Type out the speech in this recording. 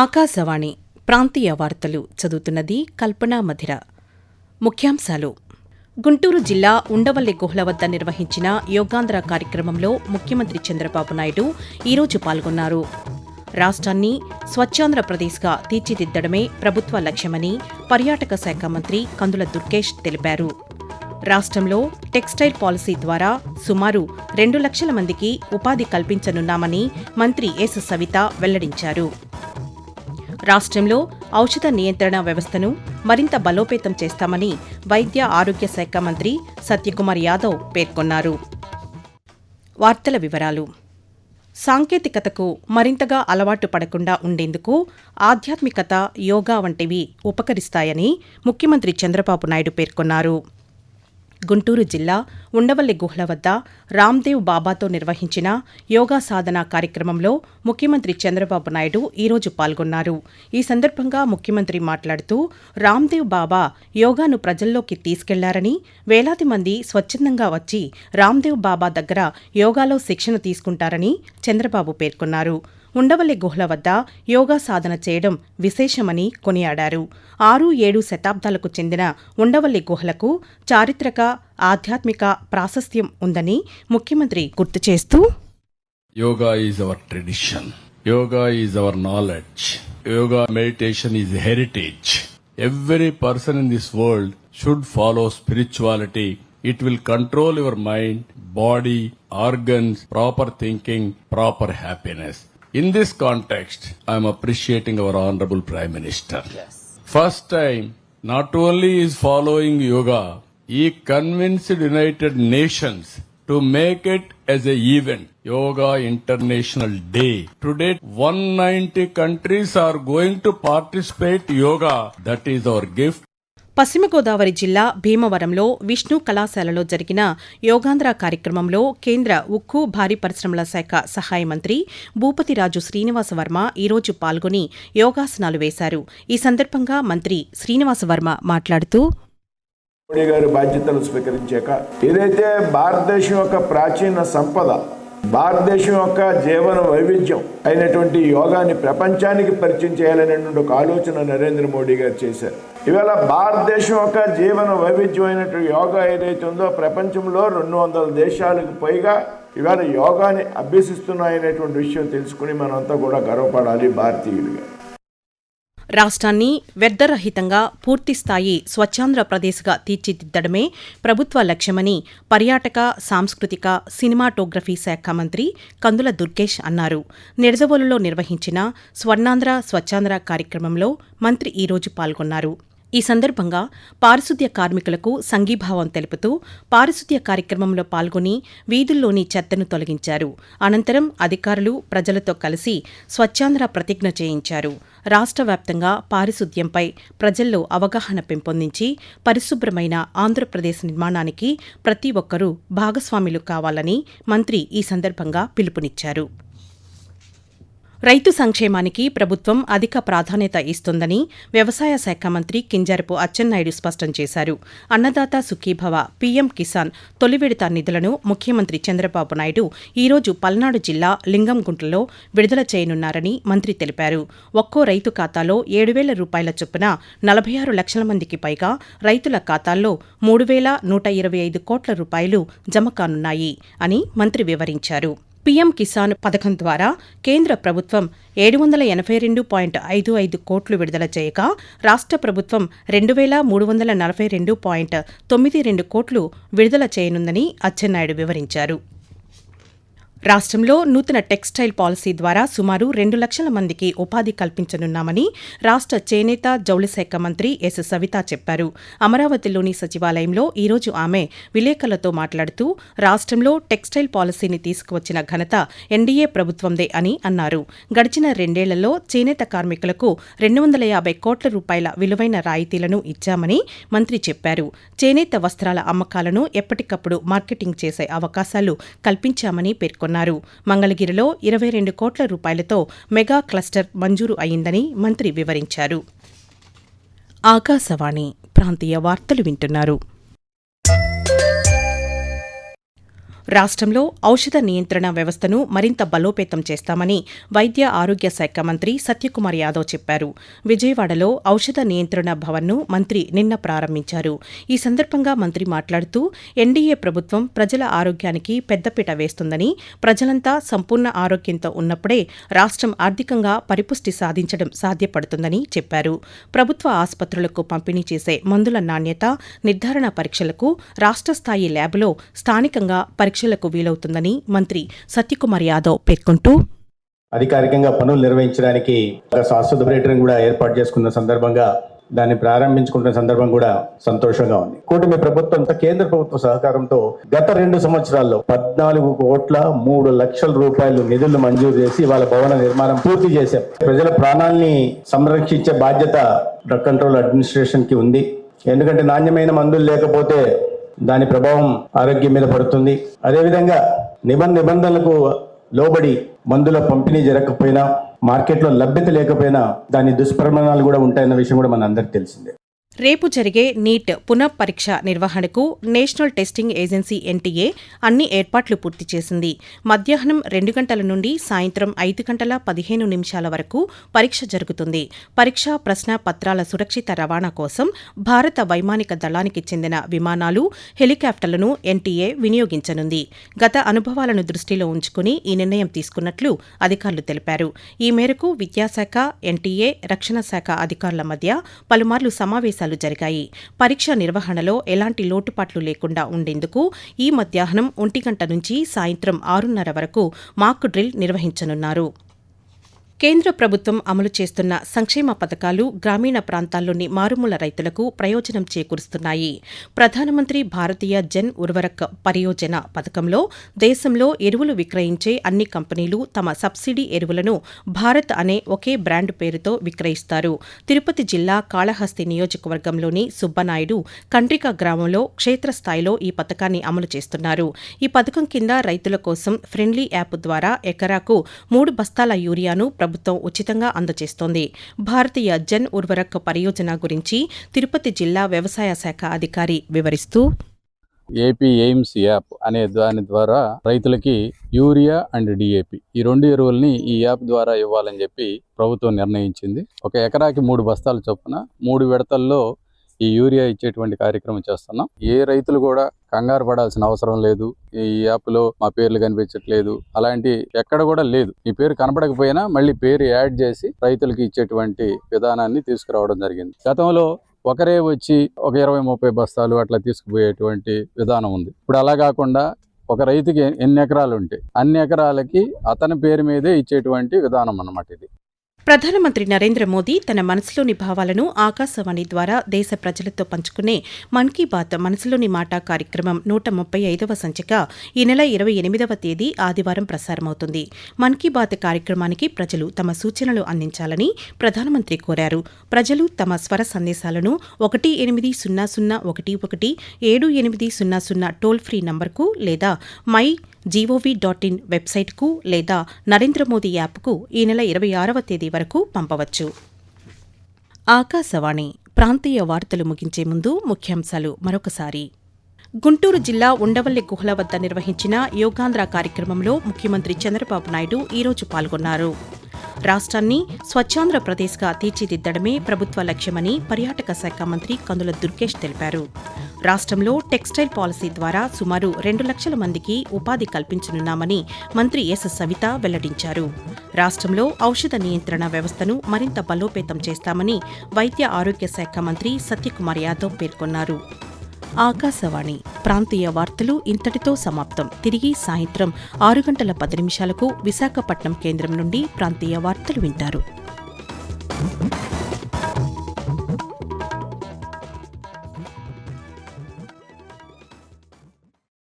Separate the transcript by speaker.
Speaker 1: ఆకాశవాణి ప్రాంతీయ వార్తలు చదువుతున్నది కల్పనా మధిర. ముఖ్యాంశాలు. గుంటూరు జిల్లా ఉండవల్లి గుహల వద్ద నిర్వహించిన యోగాంధ్ర కార్యక్రమంలో ముఖ్యమంత్రి చంద్రబాబు నాయుడు ఈరోజు పాల్గొన్నారు. రాష్ట్రాన్ని స్వచ్ఛాంధ్రప్రదేశ్గా తీర్చిదిద్దడమే ప్రభుత్వ లక్ష్యమని పర్యాటక శాఖ మంత్రి కందుల దుర్గేష్ తెలిపారు. రాష్ట్రంలో టెక్స్టైల్ పాలసీ ద్వారా సుమారు 2 లక్షల మందికి ఉపాధి కల్పించనున్నామని మంత్రి ఎస్ సవిత వెల్లడించారు. రాష్ట్రంలో ఔషధ నియంత్రణ వ్యవస్థను మరింత బలోపేతం చేస్తామని వైద్య ఆరోగ్య శాఖ మంత్రి సత్యకుమార్ యాదవ్ పేర్కొన్నారు. వార్తల వివరాలు. సాంకేతికతకు మరింతగా అలవాటు పడకుండా ఉండేందుకు ఆధ్యాత్మికత, యోగా వంటివి ఉపకరిస్తాయని ముఖ్యమంత్రి చంద్రబాబు నాయుడు పేర్కొన్నారు. గుంటూరు జిల్లా ఉండవల్లి గుహల వద్ద రామ్దేవ్ బాబాతో నిర్వహించిన యోగా సాధన కార్యక్రమంలో ముఖ్యమంత్రి చంద్రబాబు నాయుడు ఈరోజు పాల్గొన్నారు. ఈ సందర్భంగా ముఖ్యమంత్రి మాట్లాడుతూ రామ్దేవ్ బాబా యోగాను ప్రజల్లోకి తీసుకెళ్లారని, వేలాది మంది స్వచ్ఛందంగా వచ్చి రామ్దేవ్ బాబా దగ్గర యోగాలో శిక్షణ తీసుకుంటారని చంద్రబాబు పేర్కొన్నారు. ఉండవల్లి గుహల వద్ద యోగా సాధన చేయడం విశేషమని కొనియాడారు. 6-7 శతాబ్దాలకు చెందిన ఉండవల్లి గుహలకు చారిత్రక, ఆధ్యాత్మిక ప్రాశస్త్యం ఉందని ముఖ్యమంత్రి గుర్తు చేస్తూ,
Speaker 2: yoga is our tradition, yoga is our knowledge, yoga meditation is heritage. Every person in this world should follow spirituality. It will control your mind, body, organs, proper thinking, proper happiness. In this context, I am appreciating our Honorable Prime Minister. Yes. First time, not only is following yoga, he convinced United Nations to make it as a event, Yoga International Day. Today, 190 countries are going to participate yoga. That is our gift.
Speaker 1: పశ్చిమ గోదావరి జిల్లా భీమవరంలో విష్ణు కళాశాలలో జరిగిన యోగాంధ్ర కార్యక్రమంలో కేంద్ర ఉక్కు, భారీ పరిశ్రమల శాఖ సహాయ మంత్రి భూపతిరాజు శ్రీనివాసవర్మ ఈరోజు పాల్గొని యోగాసనాలు వేశారు. ఈ సందర్భంగా మంత్రి శ్రీనివాసవర్మ మాట్లాడుతూ,
Speaker 3: మోడీ గారు బాధ్యతలు స్వీకరించాక ఏదైతే భారతదేశం యొక్క ప్రాచీన సంపద, భారతదేశం యొక్క జీవన వైవిధ్యం అయినటువంటి యోగాని ప్రపంచానికి పరిచయం చేయాలనేటువంటి ఒక ఆలోచన నరేంద్ర మోడీ గారు చేశారు. ఇవాళ భారతదేశం యొక్క జీవన వైవిధ్యం అయినటువంటి యోగా ఏదైతే ఉందో ప్రపంచంలో 200 దేశాలకు పైగా ఇవాళ యోగాని అభ్యసిస్తున్నాయనేటువంటి విషయం తెలుసుకుని మనంతా కూడా గర్వపడాలి భారతీయులుగా.
Speaker 1: రాష్ట్రాన్ని వ్యర్థరహితంగా పూర్తిస్థాయి స్వచ్ఛాంధ్రప్రదేశ్గా తీర్చిదిద్దడమే ప్రభుత్వ లక్ష్యమని పర్యాటక, సాంస్కృతిక, సినిమాటోగ్రఫీ శాఖ మంత్రి కందుల దుర్గేష్ అన్నారు. నిడదవోలులో నిర్వహించిన స్వర్ణాంధ్ర స్వచ్ఛాంధ్ర కార్యక్రమంలో మంత్రి ఈరోజు పాల్గొన్నారు. ఈ సందర్భంగా పారిశుద్ధ్య కార్మికులకు సంఘీభావం తెలుపుతూ పారిశుద్ధ్య కార్యక్రమంలో పాల్గొని వీధుల్లోని చెత్తను తొలగించారు. అనంతరం అధికారులు ప్రజలతో కలిసి స్వచ్ఛాంధ్ర ప్రతిజ్ఞ చేయించారు. రాష్ట్ర వ్యాప్తంగా పారిశుద్ధ్యంపై ప్రజల్లో అవగాహన పెంపొందించి పరిశుభ్రమైన ఆంధ్రప్రదేశ్ నిర్మాణానికి ప్రతి ఒక్కరూ భాగస్వాములు కావాలని మంత్రి ఈ సందర్భంగా పిలుపునిచ్చారు. రైతు సంక్షేమానికి ప్రభుత్వం అధిక ప్రాధాన్యత ఇస్తోందని వ్యవసాయ శాఖ మంత్రి కింజరపు అచ్చెన్నాయుడు స్పష్టం చేశారు. అన్నదాత సుఖీభవ, పీఎం కిసాన్ తొలి విడత నిధులను ముఖ్యమంత్రి చంద్రబాబు నాయుడు ఈరోజు పల్నాడు జిల్లా లింగంగుంటలో విడుదల చేయనున్నారని మంత్రి తెలిపారు. ఒక్కో రైతు ఖాతాలో 7,000 రూపాయల చొప్పున 46 లక్షల మందికి పైగా రైతుల ఖాతాల్లో 3,125 కోట్ల రూపాయలు జమ కానున్నాయి అని మంత్రి వివరించారు. పీఎం కిసాన్ పథకం ద్వారా కేంద్ర ప్రభుత్వం 782.55 కోట్లు విడుదల చేయగా రాష్ట్ర ప్రభుత్వం 2,342.92 కోట్లు విడుదల చేయనుందని అచ్చెన్నాయుడు వివరించారు. రాష్ట్రంలో నూతన టెక్స్టైల్ పాలసీ ద్వారా సుమారు 2 లక్షల మందికి ఉపాధి కల్పించనున్నామని రాష్ట్ర చేనేత, జౌళి శాఖ మంత్రి ఎస్ సవిత చెప్పారు. అమరావతిలోని సచివాలయంలో ఈరోజు ఆమె విలేకరులతో మాట్లాడుతూ రాష్ట్రంలో టెక్స్టైల్ పాలసీని తీసుకువచ్చిన ఘనత ఎన్డీఏ ప్రభుత్వందే అని అన్నారు. గడిచిన 2 ఏళ్లలో చేనేత కార్మికులకు 250 కోట్ల రూపాయల విలువైన రాయితీలను ఇచ్చామని మంత్రి చెప్పారు. చేనేత వస్త్రాల అమ్మకాలను ఎప్పటికప్పుడు మార్కెటింగ్ చేసే అవకాశాలు కల్పించామని పేర్కొన్నారు. మంగళగిరిలో 22 కోట్ల రూపాయలతో మెగా క్లస్టర్ మంజూరు అయిందని మంత్రి వివరించారు. ఆకాశవాణి ప్రాంతీయ వార్తలు వింటున్నారు. రాష్ట్రంలో ఔషధ నియంత్రణ వ్యవస్థను మరింత బలోపేతం చేస్తామని వైద్య ఆరోగ్య శాఖ మంత్రి సత్యకుమార్ యాదవ్ చెప్పారు. విజయవాడలో ఔషధ నియంత్రణ భవన్ను మంత్రి నిన్న ప్రారంభించారు. ఈ సందర్భంగా మంత్రి మాట్లాడుతూ ఎన్డీఏ ప్రభుత్వం ప్రజల ఆరోగ్యానికి పెద్దపీట వేస్తుందని, ప్రజలంతా సంపూర్ణ ఆరోగ్యంతో ఉన్నప్పుడే రాష్ట్రం ఆర్థికంగా పరిపుష్టి సాధించడం సాధ్యపడుతుందని చెప్పారు. ప్రభుత్వ ఆసుపత్రులకు పంపిణీ చేసే మందుల నాణ్యత నిర్ధారణ పరీక్షలకు రాష్ట్ర స్థాయి ల్యాబ్లో స్థానికంగా పరీక్షలకు వీలవుతుందని మంత్రి సత్యకుమార్ యాదవ్ పేర్కొంటూ
Speaker 4: అధికారికంగా పనులు నిర్వహించడానికి శాశ్వత పర్యటన కూడా ఏర్పాటు చేసుకున్న సందర్భంగా దాన్ని ప్రారంభించుకున్న సందర్భం కూడా సంతోషంగా ఉంది. కూటమి ప్రభుత్వం కేంద్ర ప్రభుత్వ సహకారంతో గత 2 సంవత్సరాల్లో 14,03,00,000 రూపాయలు నిధులు మంజూరు చేసి వాళ్ళ భవన నిర్మాణం పూర్తి చేశాం. ప్రజల ప్రాణాల్ని సంరక్షించే బాధ్యత డ్రగ్ కంట్రోల్ అడ్మినిస్ట్రేషన్ కి ఉంది. ఎందుకంటే నాణ్యమైన మందులు లేకపోతే దాని ప్రభావం ఆరోగ్యం మీద పడుతుంది. అదేవిధంగా నిబంధనలకు లోబడి మందుల పంపిణీ జరగకపోయినా, మార్కెట్లో లభ్యత లేకపోయినా దాని దుష్పరిణామాలు కూడా ఉంటాయన్న విషయం కూడా మన అందరికీ తెలిసిందే.
Speaker 1: రేపు జరిగే నీట్ పునఃపరీక్ష నిర్వహణకు నేషనల్ టెస్టింగ్ ఏజెన్సీ ఎన్టీఏ అన్ని ఏర్పాట్లు పూర్తి చేసింది. మధ్యాహ్నం 2 గంటల నుండి సాయంత్రం 5:15 వరకు పరీక్ష జరుగుతుంది. పరీక్షా ప్రశ్న పత్రాల సురక్షిత రవాణా కోసం భారత వైమానిక దళానికి చెందిన విమానాలు, హెలికాప్టర్లను ఎన్టీఏ వినియోగించనుంది. గత అనుభవాలను దృష్టిలో ఉంచుకుని ఈ నిర్ణయం తీసుకున్నట్లు అధికారులు తెలిపారు. ఈ మేరకు విద్యాశాఖ, ఎన్టీఏ, రక్షణ శాఖ అధికారుల మధ్య పలుమార్లు సమావేశాలు జరిగాయి. పరీక్ష నిర్వహణలో ఎలాంటి లోటుపాట్లు లేకుండా ఉండేందుకు ఈ మధ్యాహ్నం 1 గంట నుంచి సాయంత్రం 6:30 వరకు మాక్ డ్రిల్ నిర్వహించనున్నారు. కేంద్ర ప్రభుత్వం అమలు చేస్తున్న సంక్షేమ పథకాలు గ్రామీణ ప్రాంతాల్లోని మారుమూల రైతులకు ప్రయోజనం చేకూరుస్తున్నాయి. ప్రధానమంత్రి భారతీయ జన్ ఉర్వరక్ పరియోజన పథకంలో దేశంలో ఎరువులు విక్రయించే అన్ని కంపెనీలు తమ సబ్సిడీ ఎరువులను భారత్ అనే ఒకే బ్రాండ్ పేరుతో విక్రయిస్తారు. తిరుపతి జిల్లా కాళహస్తి నియోజకవర్గంలోని సుబ్బనాయుడు కండ్రిక గ్రామంలో క్షేత్రస్థాయిలో ఈ పథకాన్ని అమలు చేస్తున్నారు. ఈ పథకం కింద రైతుల కోసం ఫ్రెండ్లీ యాప్ ద్వారా ఎకరాకు 3 బస్తాల యూరియాను ప్రభుత్వం ఉచితంగా అందజేస్తోంది. భారతీయ జన్ ఉర్వరక్ పరియోజన గురించి తిరుపతి జిల్లా వ్యవసాయ శాఖ అధికారి వివరిస్తూ,
Speaker 5: ఏపీ ఎయిమ్స్ యాప్ అనే దాని ద్వారా రైతులకి యూరియా అండ్ డిఏపి ఈ 2 ఎరువుల్ని ఈ యాప్ ద్వారా ఇవ్వాలని చెప్పి ప్రభుత్వం నిర్ణయించింది. ఒక ఎకరాకి 3 బస్తాల చొప్పున 3 విడతల్లో ఈ యూరియా ఇచ్చేటువంటి కార్యక్రమం చేస్తున్నాం. ఏ రైతులు కూడా కంగారు పడాల్సిన అవసరం లేదు. ఈ యాప్లో మా పేర్లు కనిపించట్లేదు, అలాంటి ఎక్కడ కూడా లేదు. ఈ పేరు కనపడకపోయినా మళ్ళీ పేరు యాడ్ చేసి రైతులకి ఇచ్చేటువంటి విధానాన్ని తీసుకురావడం జరిగింది. గతంలో ఒకరే వచ్చి ఒక 20-30 బస్తాలు అట్లా తీసుకుపోయేటువంటి విధానం ఉంది. ఇప్పుడు అలా కాకుండా ఒక రైతుకి ఎన్ని ఎకరాలు ఉంటే అన్ని ఎకరాలకి అతని పేరు మీదే ఇచ్చేటువంటి విధానం అన్నమాట ఇది.
Speaker 1: ప్రధానమంత్రి నరేంద్ర మోదీ తన మనసులోని భావాలను ఆకాశవాణి ద్వారా దేశ ప్రజలతో పంచుకునే మన్ కీ బాత్ మనసులోని మాట కార్యక్రమం 135వ సంచిక ఈ నెల 28వ తేదీ ఆదివారం ప్రసారమవుతుంది. మన్ కీ బాత్ కార్యక్రమానికి ప్రజలు తమ సూచనలు అందించాలని ప్రధానమంత్రి కోరారు. ప్రజలు తమ స్వర సందేశాలను 18001178000 టోల్ ఫ్రీ నంబర్కు లేదా mygov.in వెబ్సైట్కు లేదా నరేంద్ర మోదీ యాప్కు ఈ నెల 26వ తేదీ వరకు పంపవచ్చు. ఆకాశవాణి ప్రాంతీయ వార్తలు ముగించే ముందు ముఖ్యాంశాలు మరొకసారి. గుంటూరు జిల్లా ఉండవల్లి గుహల వద్ద నిర్వహించిన యోగాంధ్ర కార్యక్రమంలో ముఖ్యమంత్రి చంద్రబాబు నాయుడు ఈరోజు పాల్గొన్నారు. రాష్ట్రాన్ని స్వచ్ఛాంధ్రప్రదేశ్గా తీర్చిదిద్దడమే ప్రభుత్వ లక్ష్యమని పర్యాటక శాఖ మంత్రి కందుల దుర్గేష్ తెలిపారు. రాష్ట్రంలో టెక్స్టైల్ పాలసీ ద్వారా సుమారు 2 లక్షల మందికి ఉపాధి కల్పించనున్నామని మంత్రి ఎస్ సవిత వెల్లడించారు. రాష్ట్రంలో ఔషధ నియంత్రణ వ్యవస్థను మరింత బలోపేతం చేస్తామని వైద్య ఆరోగ్య శాఖ మంత్రి సత్యకుమార్ యాదవ్ పేర్కొన్నారు. ఆకాశవాణి ప్రాంతీయ వార్తలు ఇంతటితో సమాప్తం. తిరిగి సాయంత్రం 6:10 విశాఖపట్నం కేంద్రం నుండి ప్రాంతీయ వార్తలు వింటారు.